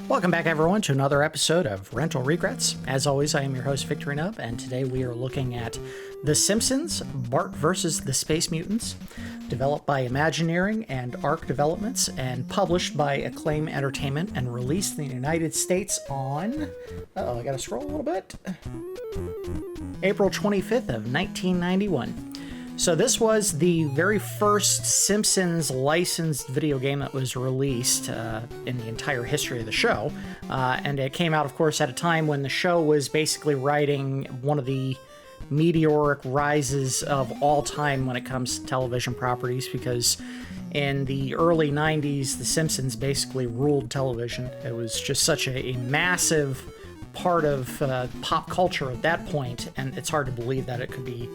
Welcome back, everyone, to another episode of Rental Regrets. As always, I am your host, Victory Nub, and today we are looking at The Simpsons, Bart vs. the Space Mutants, developed by Imagineering and Arc Developments, and published by Acclaim Entertainment, and released in the United States on... I gotta scroll a little bit. April 25th of 1991. So this was the very first Simpsons licensed video game that was released in the entire history of the show. And it came out, of course, at a time when the show was basically riding one of the meteoric rises of all time when it comes to television properties, because in the early 90s, The Simpsons basically ruled television. It was just such a massive part of pop culture at that point, and it's hard to believe that it could be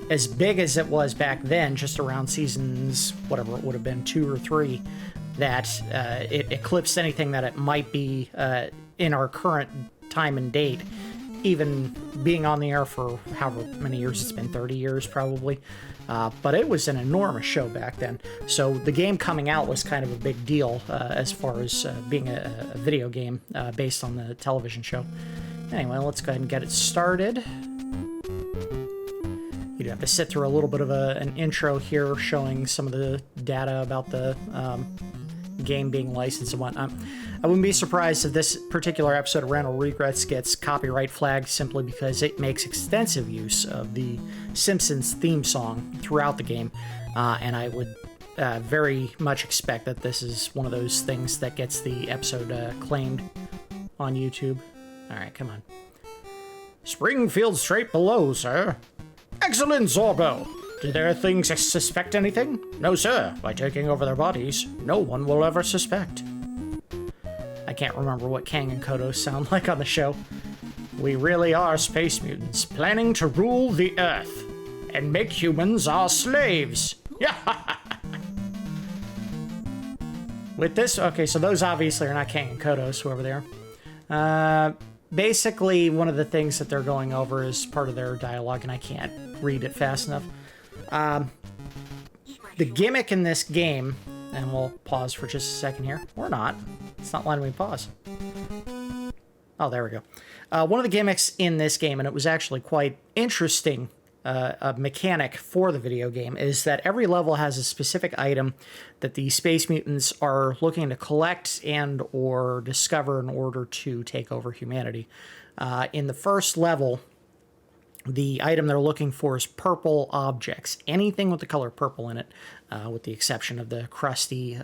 as big as it was back then, just around seasons, whatever it would have been, 2 or 3, that it eclipsed anything that it might be in our current time and date, even being on the air for however many years it's been, 30 years probably. But it was an enormous show back then. So the game coming out was kind of a big deal as far as being a video game based on the television show. Anyway, let's go ahead and get it started. You have to sit through a little bit of an intro here showing some of the data about the game being licensed and whatnot. I wouldn't be surprised if this particular episode of Rental Regrets gets copyright flagged simply because it makes extensive use of the Simpsons theme song throughout the game, and I would very much expect that this is one of those things that gets the episode claimed on YouTube. Alright, come on. Springfield straight below, sir. Excellent, Zorbo! Do their things suspect anything? No, sir. By taking over their bodies, no one will ever suspect. I can't remember what Kang and Kodo sound like on the show. We really are space mutants, planning to rule the Earth and make humans our slaves. Yeah. With this, okay, so those obviously are not Kang and Kodos, whoever they are. Basically, one of the things that they're going over is part of their dialogue, and I can't read it fast enough. The gimmick in this game, and we'll pause for just a second here, or not. It's not letting me pause. Oh, there we go. One of the gimmicks in this game, and it was actually quite interesting, a mechanic for the video game, is that every level has a specific item that the Space Mutants are looking to collect and or discover in order to take over humanity. In the first level, the item they're looking for is purple objects. Anything with the color purple in it, with the exception of the crusty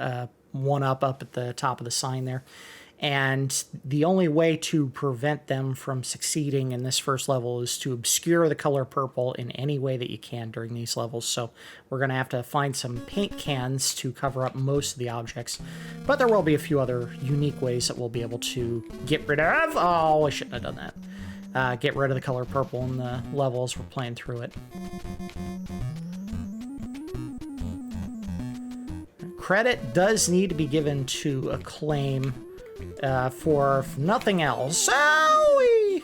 one-up at the top of the sign there. And the only way to prevent them from succeeding in this first level is to obscure the color purple in any way that you can during these levels. So we're going to have to find some paint cans to cover up most of the objects. But there will be a few other unique ways that we'll be able to get rid of. Oh, I shouldn't have done that. Get rid of the color purple in the levels we're playing through it. Credit does need to be given to Acclaim for nothing else. That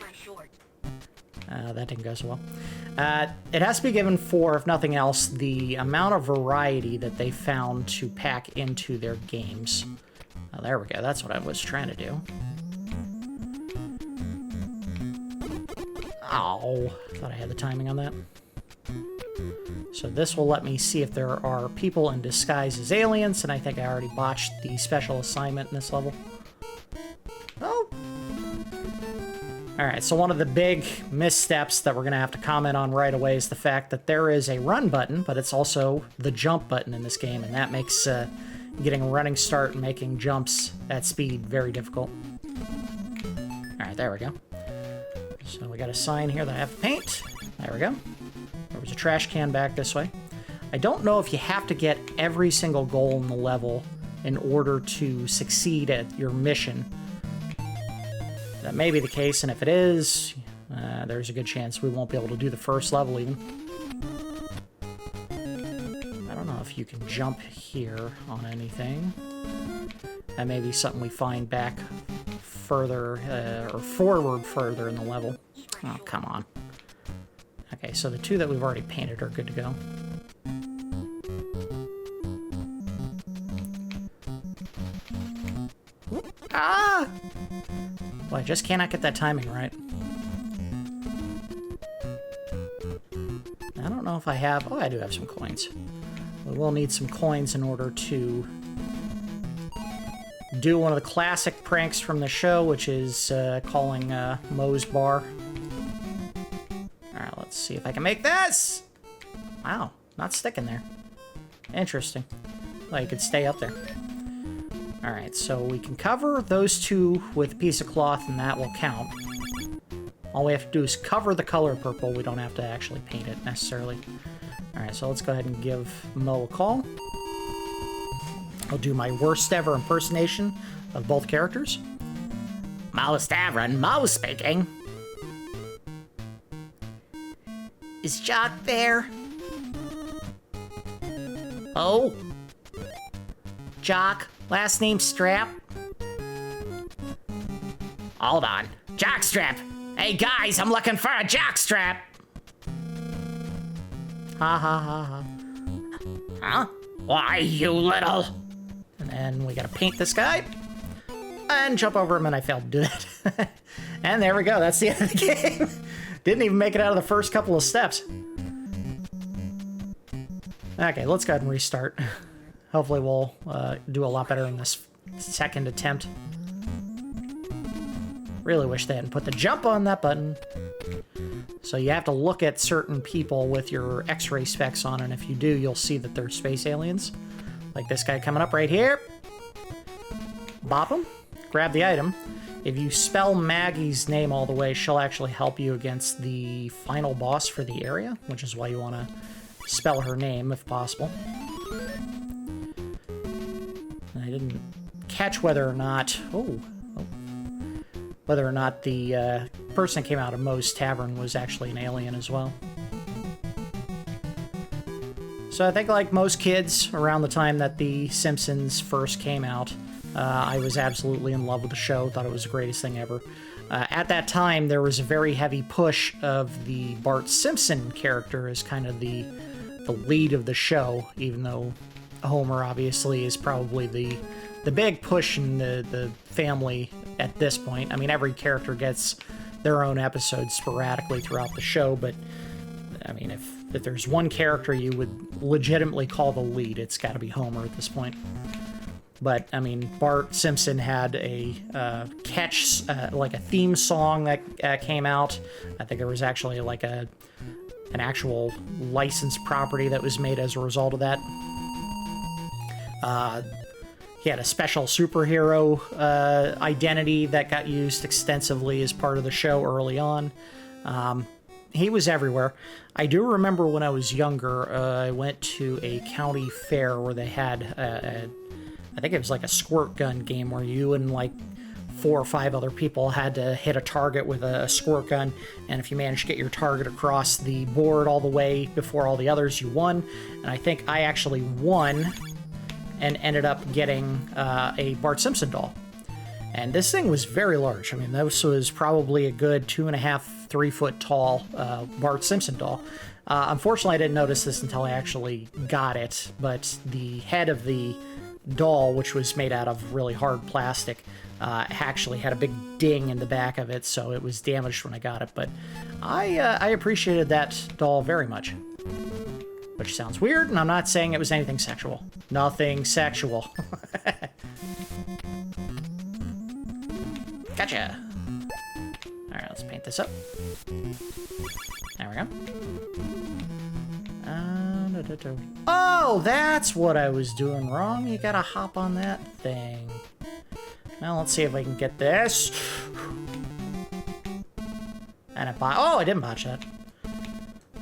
didn't go so well. It has to be given for, if nothing else, the amount of variety that they found to pack into their games. There we go. That's what I was trying to do. Oh, thought I had the timing on that. So this will let me see if there are people in disguise as aliens, and I think I already botched the special assignment in this level. Oh. Alright, so one of the big missteps that we're going to have to comment on right away is the fact that there is a run button, but it's also the jump button in this game, and that makes getting a running start and making jumps at speed very difficult. Alright, there we go. So we got a sign here that I have to paint. There we go. There was a trash can back this way. I don't know if you have to get every single goal in the level in order to succeed at your mission. That may be the case, and if it is, there's a good chance we won't be able to do the first level even. I don't know if you can jump here on anything. That may be something we find back further, or forward further in the level. Oh, come on. Okay, so the two that we've already painted are good to go. Ah! Well, I just cannot get that timing right. I don't know if I have... Oh, I do have some coins. We will need some coins in order to do one of the classic pranks from the show, which is calling Moe's Bar. Alright, let's see if I can make this! Wow, not sticking there. Interesting. Well, you could stay up there. Alright, so we can cover those two with a piece of cloth, and that will count. All we have to do is cover the color purple. We don't have to actually paint it, necessarily. Alright, so let's go ahead and give Mo a call. I'll do my worst ever impersonation of both characters. Moe's Tavern, Mo speaking. Is Jock there? Oh? Jock, last name Strap? Hold on. Jockstrap! Hey guys, I'm looking for a jockstrap! Ha ha ha ha. Huh? Why, you little... And then we gotta paint this guy. And jump over him, and I failed to do that. And there we go, that's the end of the game. Didn't even make it out of the first couple of steps. Okay, let's go ahead and restart. Hopefully we'll do a lot better in this second attempt. Really wish they hadn't put the jump on that button. So you have to look at certain people with your X-ray specs on, and if you do, you'll see that they're space aliens. Like this guy coming up right here. Bop him. Grab the item. If you spell Maggie's name all the way, she'll actually help you against the final boss for the area, which is why you want to spell her name if possible. I didn't catch whether or not... whether or not the person that came out of Moe's Tavern was actually an alien as well. So I think like most kids, around the time that The Simpsons first came out, I was absolutely in love with the show, thought it was the greatest thing ever. At that time, there was a very heavy push of the Bart Simpson character as kind of the lead of the show, even though Homer obviously is probably the big push in the family at this point. I mean, every character gets their own episodes sporadically throughout the show, but I mean, if there's one character you would legitimately call the lead, it's got to be Homer at this point. But, I mean, Bart Simpson had a like a theme song that came out. I think there was actually like an actual licensed property that was made as a result of that. He had a special superhero identity that got used extensively as part of the show early on. He was everywhere. I do remember when I was younger, I went to a county fair where they had I think it was like a squirt gun game where you and like 4 or 5 other people had to hit a target with a squirt gun, and if you managed to get your target across the board all the way before all the others, you won. And I think I actually won and ended up getting a Bart Simpson doll. And this thing was very large. I mean, this was probably a good 2.5, 3 foot tall Bart Simpson doll. Unfortunately, I didn't notice this until I actually got it, but the head of the doll, which was made out of really hard plastic, actually had a big ding in the back of it, so it was damaged when I got it. But I appreciated that doll very much. Which sounds weird, and I'm not saying it was anything sexual. Nothing sexual. Gotcha! Alright, let's paint this up. There we go. Oh, that's what I was doing wrong. You gotta hop on that thing. Now let's see if I can get this. And I didn't botch that.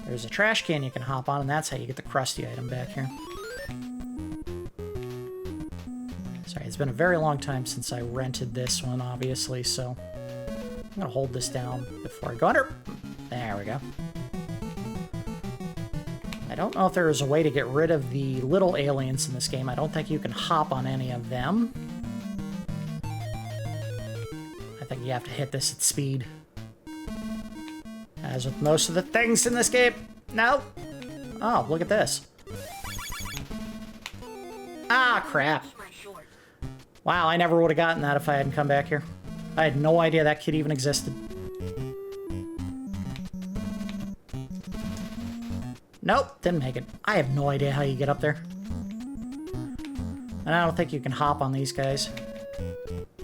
There's a trash can you can hop on, and that's how you get the crusty item back here. Sorry, it's been a very long time since I rented this one, obviously, so I'm gonna hold this down before I go under. There we go. I don't know if there is a way to get rid of the little aliens in this game. I don't think you can hop on any of them. I think you have to hit this at speed. As with most of the things in this game. No. Oh, look at this. Ah, crap. Wow, I never would have gotten that if I hadn't come back here. I had no idea that kid even existed. Nope, didn't make it. I have no idea how you get up there. And I don't think you can hop on these guys.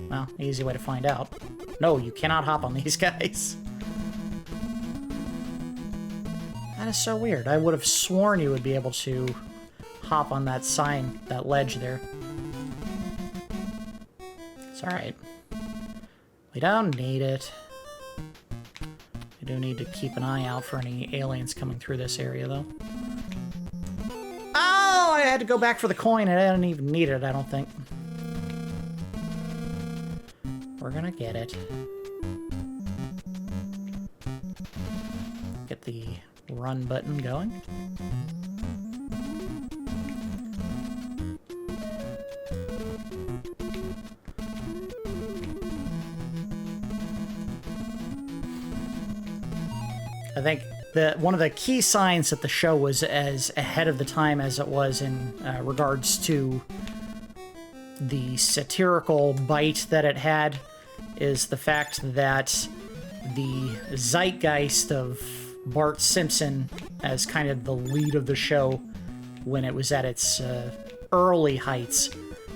Well, easy way to find out. No, you cannot hop on these guys. That is so weird. I would have sworn you would be able to hop on that sign, that ledge there. It's alright. We don't need it. We do need to keep an eye out for any aliens coming through this area, though. Oh, I had to go back for the coin, and I didn't even need it, I don't think. We're gonna get it. Get the run button going. I think one of the key signs that the show was as ahead of the time as it was in regards to the satirical bite that it had is the fact that the zeitgeist of Bart Simpson as kind of the lead of the show when it was at its early heights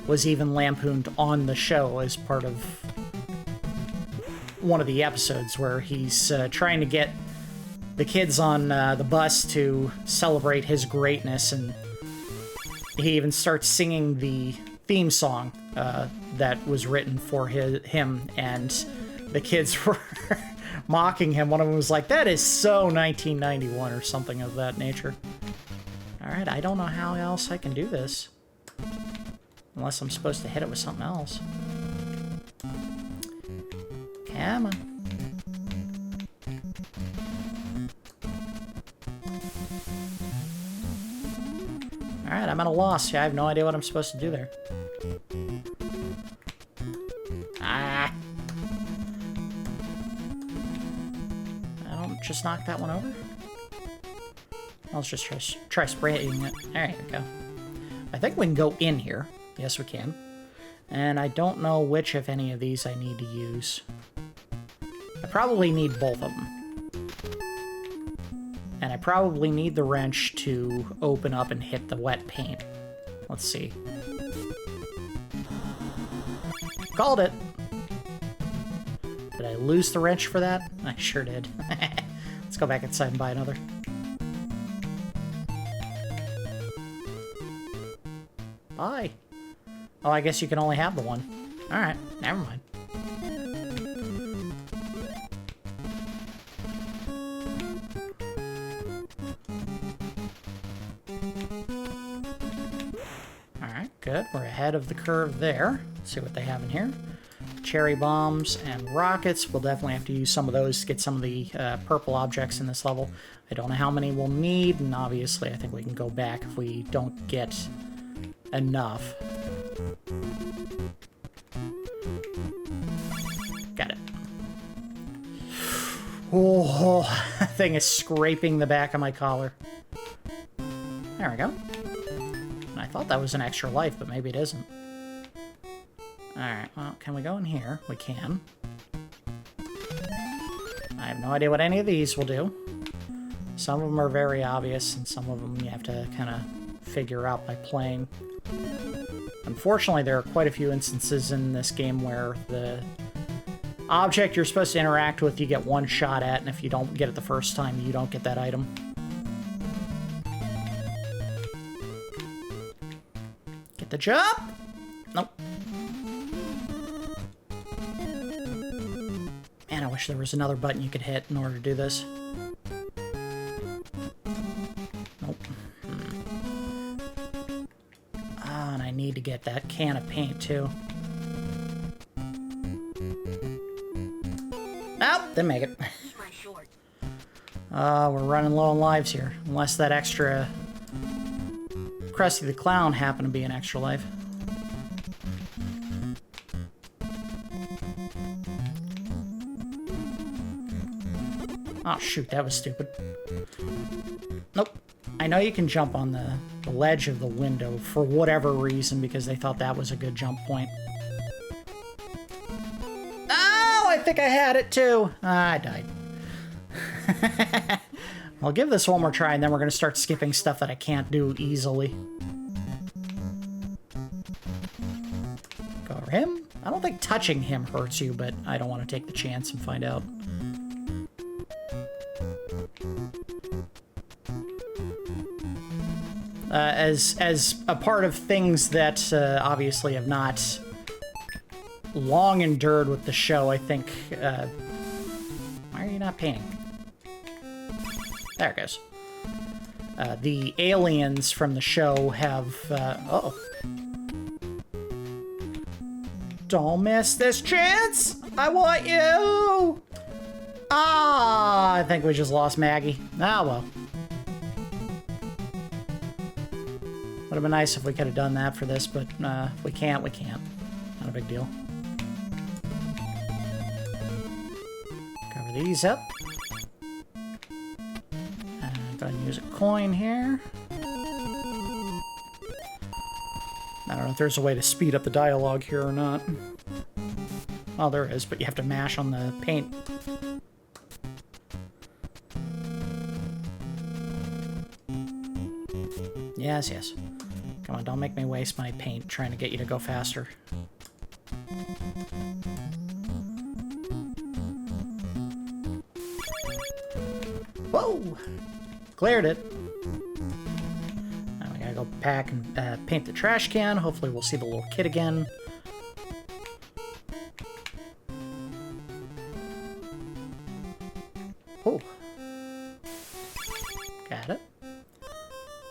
was even lampooned on the show as part of one of the episodes where he's trying to get the kids on the bus to celebrate his greatness, and he even starts singing the theme song that was written for him, and the kids were mocking him. One of them was like, that is so 1991 or something of that nature. Alright, I don't know how else I can do this. Unless I'm supposed to hit it with something else. Come on. Alright, I'm at a loss. Yeah, I have no idea what I'm supposed to do there. Ah! I don't just knock that one over? Let's just try spraying it. There you go. I think we can go in here. Yes, we can. And I don't know which, if any, of these I need to use. I probably need both of them. And I probably need the wrench to open up and hit the wet paint. Let's see. Called it! Did I lose the wrench for that? I sure did. Let's go back inside and buy another. Bye. Oh, I guess you can only have the one. Alright, never mind. Alright, good. We're ahead of the curve there. Let's see what they have in here. Cherry bombs and rockets. We'll definitely have to use some of those to get some of the purple objects in this level. I don't know how many we'll need, and obviously I think we can go back if we don't get enough. Got it. Oh, that thing is scraping the back of my collar. There we go. I thought that was an extra life, but maybe it isn't. Alright, well, can we go in here? We can. I have no idea what any of these will do. Some of them are very obvious, and some of them you have to kind of figure out by playing. Unfortunately, there are quite a few instances in this game where the object you're supposed to interact with you get one shot at, and if you don't get it the first time, you don't get that item. Get the jump! Nope. Man, I wish there was another button you could hit in order to do this. Nope. Ah, and I need to get that can of paint, too. Nope, didn't make it. We're running low on lives here. Unless that extra Krusty the Clown happened to be an extra life. Oh, shoot, that was stupid. Nope. I know you can jump on the ledge of the window for whatever reason, because they thought that was a good jump point. Ah! think I had it too. I died. I'll give this one more try, and then we're going to start skipping stuff that I can't do easily. Go over him. I don't think touching him hurts you, but I don't want to take the chance and find out. As a part of things that obviously have not long endured with the show, I think... why are you not painting? There it goes. The aliens from the show have... uh-oh. Don't miss this chance! I want you! Ah, I think we just lost Maggie. Ah, well. Would have been nice if we could have done that for this, but if we can't, we can't. Not a big deal. Cover these up. Go ahead and use a coin here. I don't know if there's a way to speed up the dialogue here or not. Well, there is, but you have to mash on the paint. Yes, yes. Come on, don't make me waste my paint trying to get you to go faster. Whoa! Cleared it. Now we gotta go pack and paint the trash can. Hopefully we'll see the little kid again. Oh. Got it.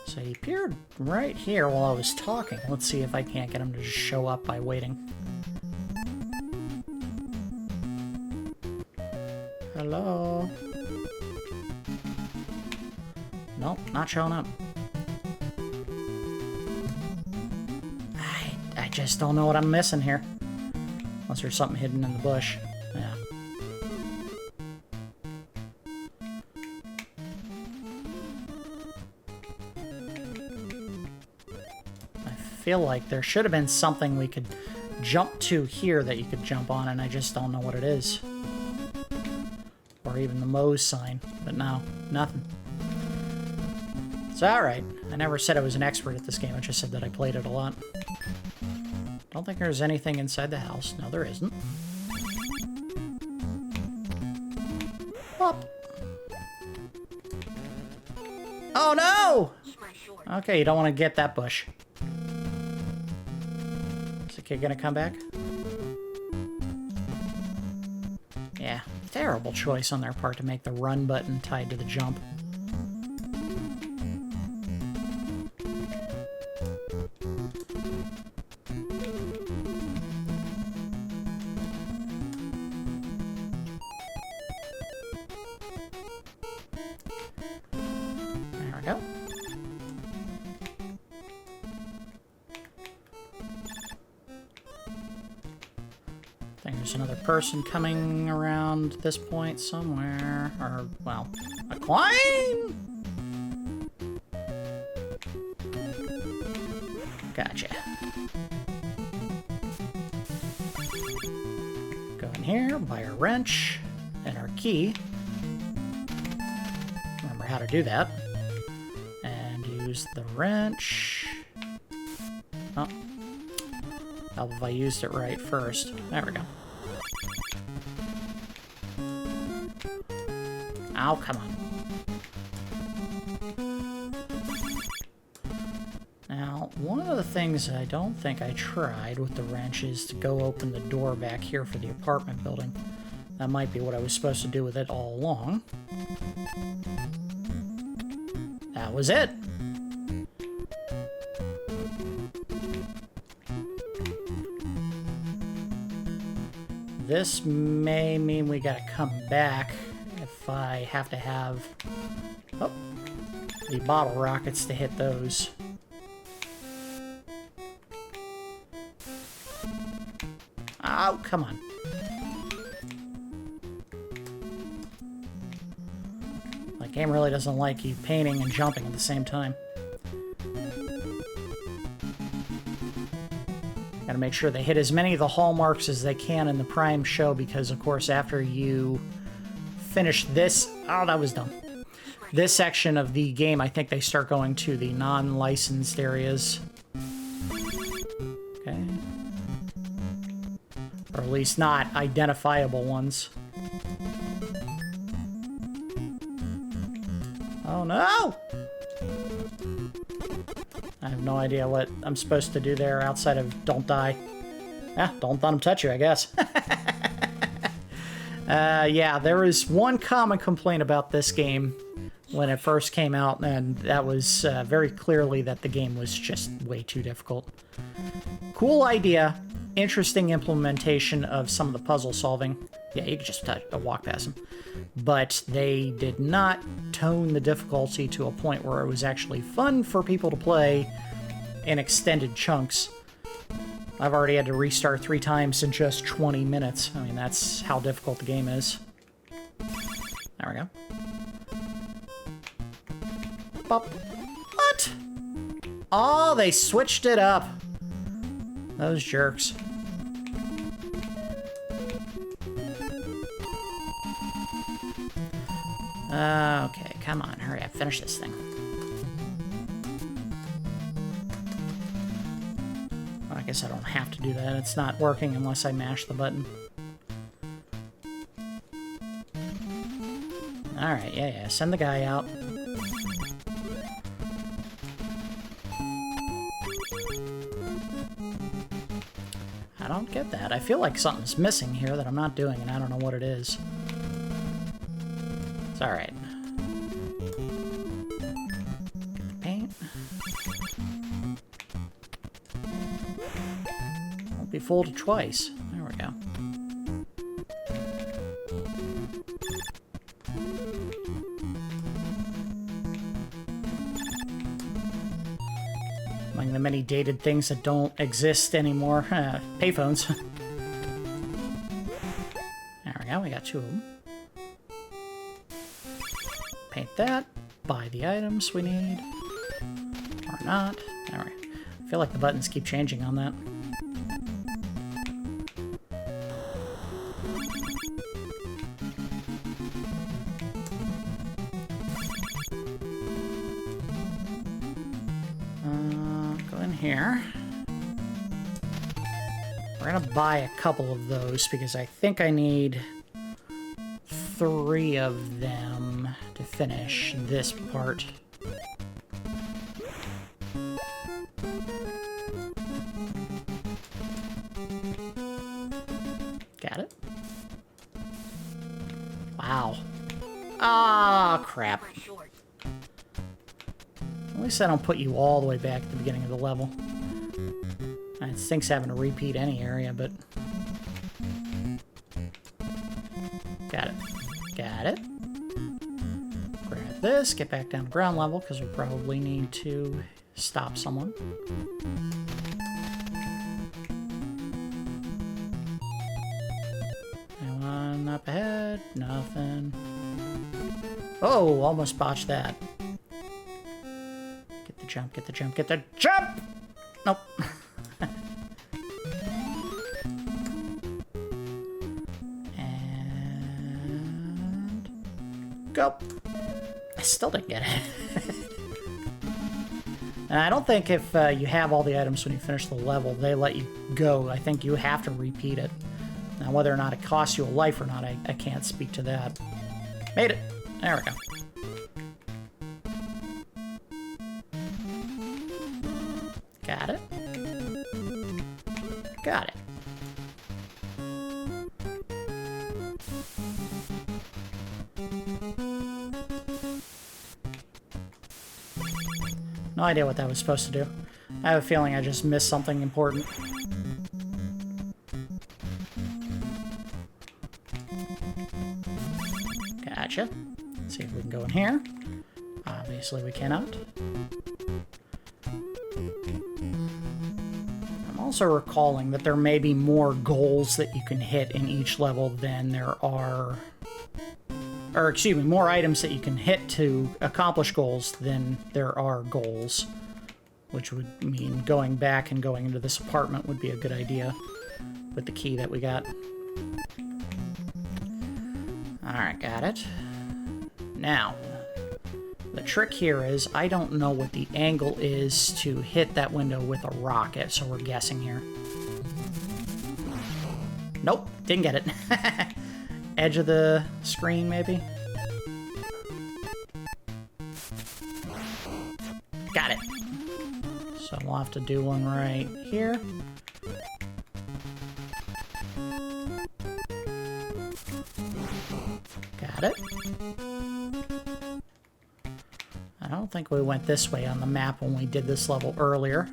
So he appeared right here while I was talking. Let's see if I can't get him to just show up by waiting. Hello? Nope, not showing up. I just don't know what I'm missing here. Unless there's something hidden in the bush. Yeah. I feel like there should have been something we could jump to here that you could jump on, and I just don't know what it is. Or even the Moe's sign. But no, nothing. It's alright. I never said I was an expert at this game, I just said that I played it a lot. Don't think there's anything inside the house. No, there isn't. Up. Oh no! Okay, you don't want to get that bush. Is the kid gonna come back? Yeah, terrible choice on their part to make the run button tied to the jump. There we go. I think there's another person coming around this point somewhere. Or, well, a coin! Gotcha. Go in here, buy a wrench, and our key. Remember how to do that. And use the wrench. Oh. How if I used it right first? There we go. Oh, come on. Now, one of the things I don't think I tried with the wrench is to go open the door back here for the apartment building. That might be what I was supposed to do with it all along. That was it! This may mean we gotta come back if I have to have the bottle rockets to hit those. Oh, come on. The game really doesn't like you painting and jumping at the same time. Gotta make sure they hit as many of the hallmarks as they can in the Prime show, because, of course, after you finish this... Oh, that was dumb. This section of the game, I think they start going to the non-licensed areas. Okay. Or at least not identifiable ones. Oh no! I have no idea what I'm supposed to do there outside of don't die. Ah, don't let them touch you, I guess. Yeah, there is one common complaint about this game when it first came out, and that was very clearly that the game was just way too difficult. Cool idea, interesting implementation of some of the puzzle solving. Yeah, you could just walk past them. But they did not tone the difficulty to a point where it was actually fun for people to play in extended chunks. I've already had to restart 3 times in just 20 minutes. I mean, that's how difficult the game is. There we go. Bop. What? Oh, they switched it up. Those jerks. Okay, come on, hurry up, finish this thing. Well, I guess I don't have to do that. It's not working unless I mash the button. Alright, yeah, send the guy out. I don't get that. I feel like something's missing here that I'm not doing, and I don't know what it is. It's alright. Get the paint. Won't be folded twice. There we go. Among the many dated things that don't exist anymore, payphones. There we go, we got 2 of them. Paint that, buy the items we need, or not. There we go. I feel like the buttons keep changing on that. Go in here. We're gonna buy a couple of those because I think I need 3 of them to finish this part. Got it? Wow. Ah, crap. At least I don't put you all the way back at the beginning of the level. It stinks having to repeat any area, but... Got it. Got it. Grab this, get back down to ground level, because we probably need to stop someone. Anyone up ahead? Nothing. Oh, almost botched that. Get the jump, get the jump, get the jump! Nope. Go. I still didn't get it. And I don't think if you have all the items when you finish the level, they let you go. I think you have to repeat it. Now, whether or not it costs you a life or not, I can't speak to that. Made it. There we go. Got it. Got it. No idea what that was supposed to do. I have a feeling I just missed something important. Gotcha. Let's see if we can go in here. Obviously we cannot. I'm also recalling that there may be more goals that you can hit in each level than there are... Or, excuse me, more items that you can hit to accomplish goals than there are goals. which would mean going back and going into this apartment would be a good idea with the key that we got. Alright, got it. Now, the trick here is I don't know what the angle is to hit that window with a rocket, so we're guessing here. Nope, didn't get it. Edge of the screen, maybe? Got it. So we'll have to do one right here. Got it. I don't think we went this way on the map when we did this level earlier.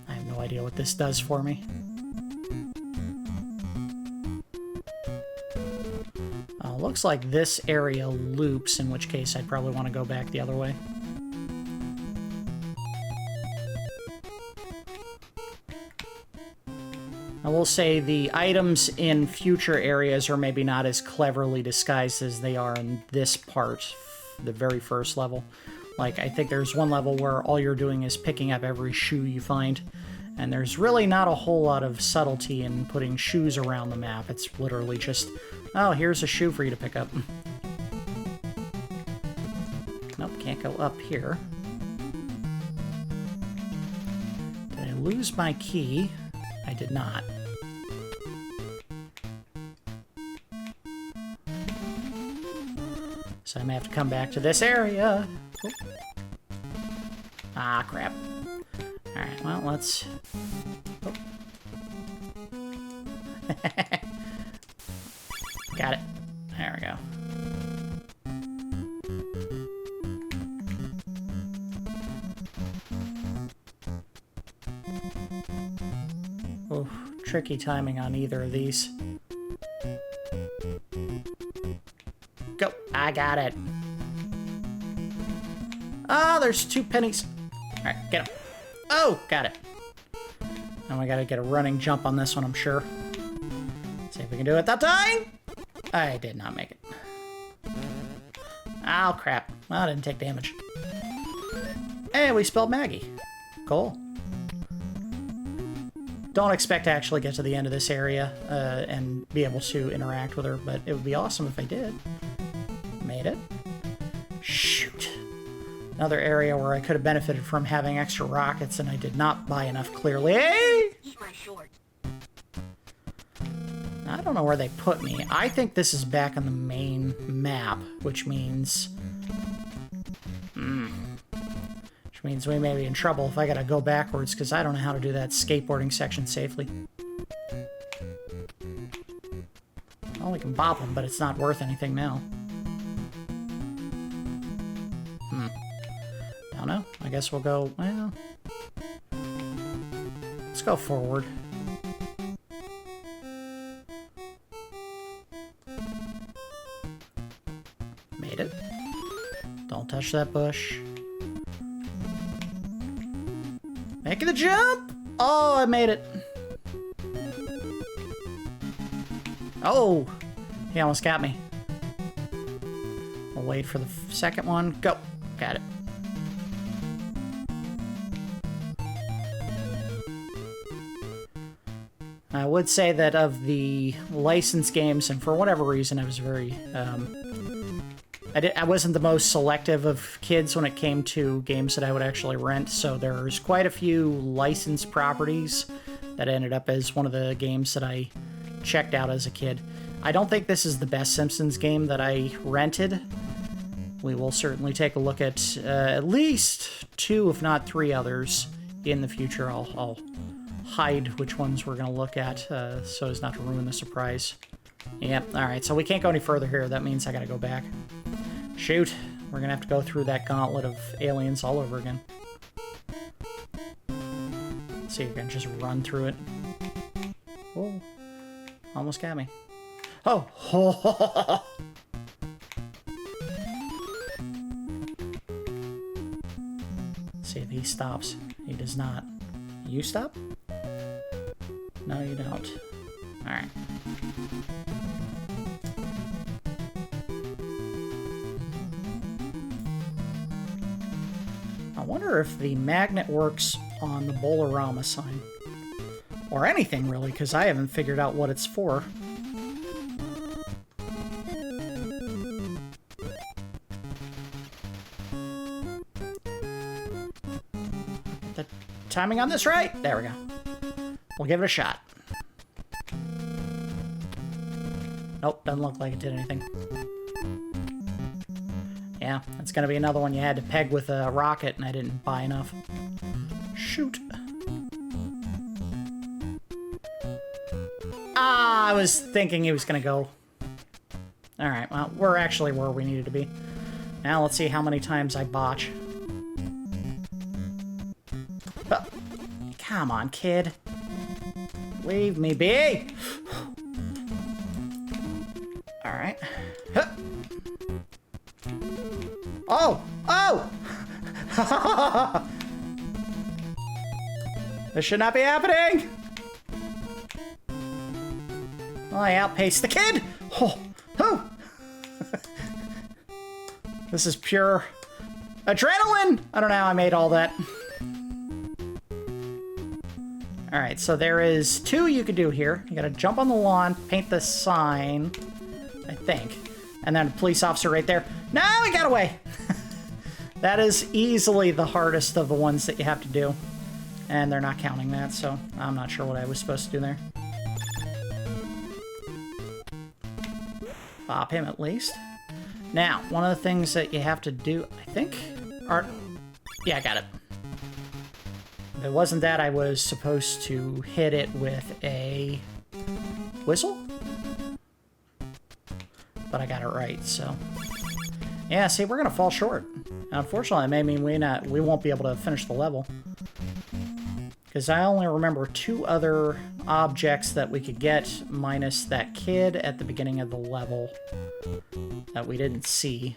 I have no idea what this does for me. Looks like this area loops, in which case I'd probably want to go back the other way. I will say the items in future areas are maybe not as cleverly disguised as they are in this part, the very first level. Like, I think there's one level where all you're doing is picking up every shoe you find, and there's really not a whole lot of subtlety in putting shoes around the map. It's literally just, oh, here's a shoe for you to pick up. Nope, can't go up here. Did I lose my key? I did not. So I may have to come back to this area. Oop. Ah, crap. Alright, well, let's... Oh. Got it. There we go. Oh, tricky timing on either of these. Go! I got it. Oh, there's 2 pennies. Alright, get them. Oh, got it. Now we gotta get a running jump on this one, I'm sure. See if we can do it that time! I did not make it. Oh, crap. Well, I didn't take damage. Hey, we spelled Maggie. Cool. Don't expect to actually get to the end of this area and be able to interact with her, but it would be awesome if I did. Made it. Shoot. Another area where I could have benefited from having extra rockets, and I did not buy enough, clearly. Hey! I don't know where they put me. I think this is back on the main map, which means... Which means we may be in trouble if I gotta go backwards, because I don't know how to do that skateboarding section safely. Well, we can bop them, but it's not worth anything now. I don't know. I guess we'll go... Well... Let's go forward. Made it. Don't touch that bush. Making the jump! Oh, I made it. Oh! He almost got me. We'll wait for the second one. Go! Got it. I would say that of the licensed games, and for whatever reason, I was very... I wasn't the most selective of kids when it came to games that I would actually rent, so there's quite a few licensed properties that ended up as one of the games that I checked out as a kid. I don't think this is the best Simpsons game that I rented. We will certainly take a look at least 2, if not 3 others in the future. I'll hide which ones we're going to look at so as not to ruin the surprise. Yep, alright, so we can't go any further here. That means I gotta go back. Shoot, we're gonna have to go through that gauntlet of aliens all over again. Let's see if we can just run through it. Oh, almost got me. Oh! See if he stops. He does not. You stop? No, you don't. Alright. I wonder if the magnet works on the Bowl-o-Rama sign. Or anything, really, because I haven't figured out what it's for. The timing on this right? There we go. We'll give it a shot. Nope, doesn't look like it did anything. Yeah, that's gonna be another one you had to peg with a rocket, and I didn't buy enough. Shoot. Ah, I was thinking he was gonna go. Alright, well, we're actually where we needed to be. Now let's see how many times I botch. Oh, come on, kid. Leave me be! Alright. Oh! Oh! This should not be happening! Well, I outpaced the kid! Oh! Oh! This is pure adrenaline! I don't know how I made all that. Alright, so there is 2 you could do here. You gotta jump on the lawn, paint the sign, I think. And then a police officer right there. No, he got away! That is easily the hardest of the ones that you have to do. And they're not counting that, so I'm not sure what I was supposed to do there. Bop him at least. Now, one of the things that you have to do, I think, are... Yeah, I got it. If it wasn't that, I was supposed to hit it with a whistle? But I got it right, so... Yeah, see, we're gonna fall short. Unfortunately, it may mean we won't be able to finish the level. Because I only remember 2 other objects that we could get, minus that kid at the beginning of the level that we didn't see.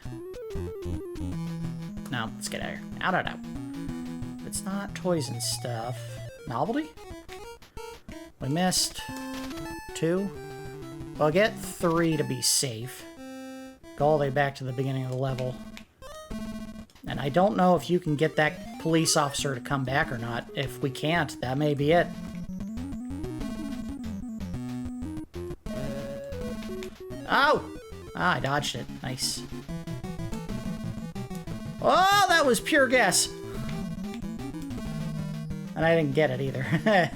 No, let's get out of here. Out, out, out. It's not toys and stuff. Novelty? We missed 2. Well, get 3 to be safe. Go all the way back to the beginning of the level. And I don't know if you can get that police officer to come back or not. If we can't, that may be it. Oh! Ah, I dodged it. Nice. Oh, that was pure guess. And I didn't get it either.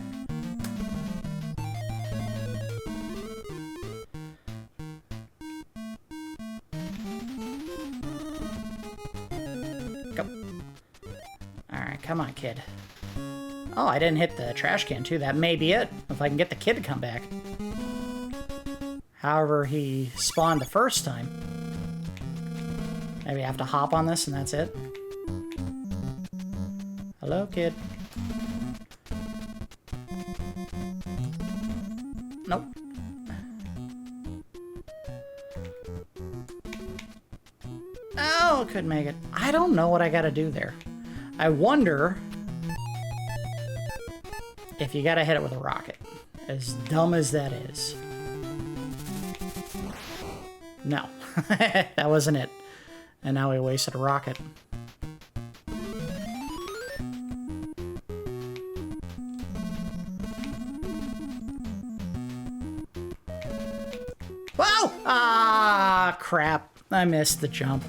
Come on, kid. Oh, I didn't hit the trash can, too. That may be it, if I can get the kid to come back. However, he spawned the first time. Maybe I have to hop on this and that's it. Hello, kid. Nope. Oh, couldn't make it. I don't know what I gotta do there. I wonder if you gotta hit it with a rocket. As dumb as that is. No. That wasn't it. And now we wasted a rocket. Whoa! Ah, crap. I missed the jump.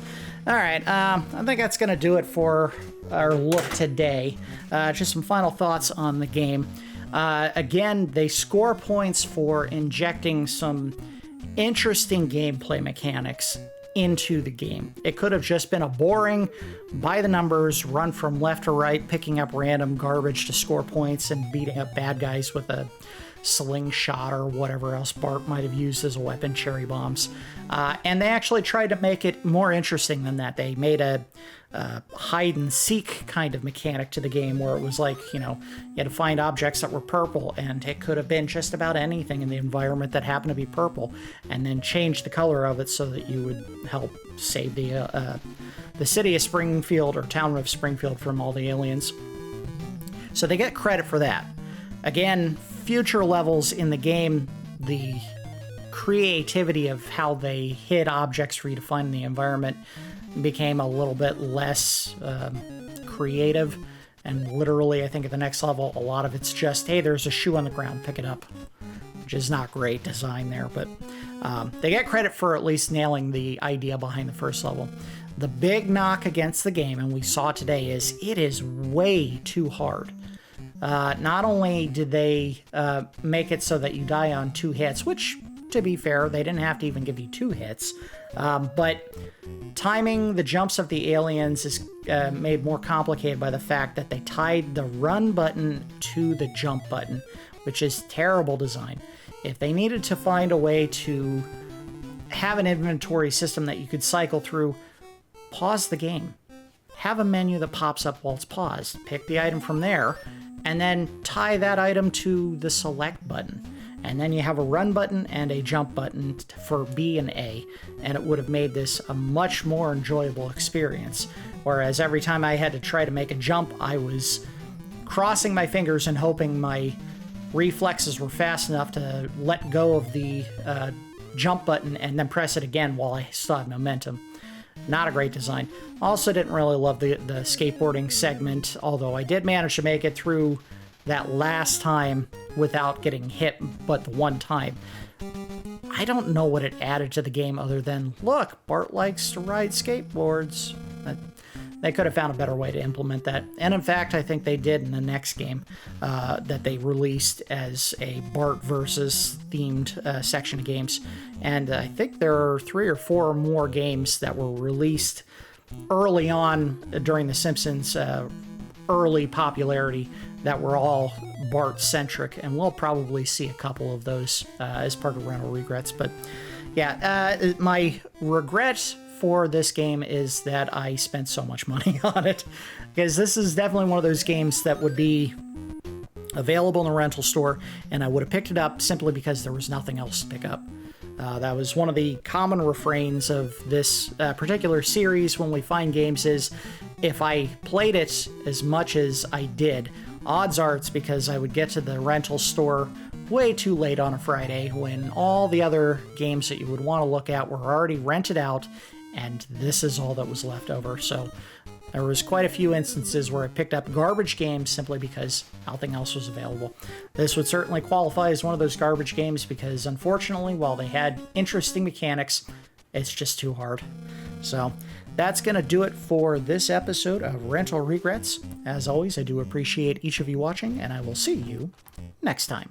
Alright, I think that's going to do it for our look today. Just some final thoughts on the game. Again, they score points for injecting some interesting gameplay mechanics into the game. It could have just been a boring, by the numbers, run from left to right, picking up random garbage to score points and beating up bad guys with a slingshot or whatever else Bart might have used as a weapon, cherry bombs. And they actually tried to make it more interesting than that. They made a hide and seek kind of mechanic to the game where it was like, you know, you had to find objects that were purple, and it could have been just about anything in the environment that happened to be purple, and then change the color of it so that you would help save the city of Springfield or town of Springfield from all the aliens. So they get credit for that. Again, future levels in the game, the creativity of how they hid objects for you to find in the environment became a little bit less creative. And literally, I think at the next level, a lot of it's just, hey, there's a shoe on the ground, pick it up. Which is not great design there, but they get credit for at least nailing the idea behind the first level. The big knock against the game, and we saw today, is it is way too hard. Not only did they make it so that you die on 2 hits, which, to be fair, they didn't have to even give you 2 hits, but timing the jumps of the aliens is made more complicated by the fact that they tied the run button to the jump button, which is terrible design. If they needed to find a way to have an inventory system that you could cycle through, pause the game. Have a menu that pops up while it's paused. Pick the item from there, and then tie that item to the select button. And then you have a run button and a jump button for B and A, and it would have made this a much more enjoyable experience. Whereas every time I had to try to make a jump, I was crossing my fingers and hoping my reflexes were fast enough to let go of the jump button and then press it again while I still had momentum. Not a great design. Also didn't really love the skateboarding segment, although I did manage to make it through that last time without getting hit, but the one time. I don't know what it added to the game other than, look, Bart likes to ride skateboards. They could have found a better way to implement that. And in fact, I think they did in the next game that they released as a Bart versus themed section of games. And I think there are 3 or 4 more games that were released early on during the Simpsons' early popularity that were all Bart-centric. And we'll probably see a couple of those as part of Rental Regrets. But yeah, my regret for this game is that I spent so much money on it, because this is definitely one of those games that would be available in the rental store, and I would have picked it up simply because there was nothing else to pick up. That was one of the common refrains of this particular series when we find games is, if I played it as much as I did, odds are it's because I would get to the rental store way too late on a Friday when all the other games that you would want to look at were already rented out, and this is all that was left over. So there was quite a few instances where I picked up garbage games simply because nothing else was available. This would certainly qualify as one of those garbage games because, unfortunately, while they had interesting mechanics, it's just too hard. So that's going to do it for this episode of Rental Regrets. As always, I do appreciate each of you watching, and I will see you next time.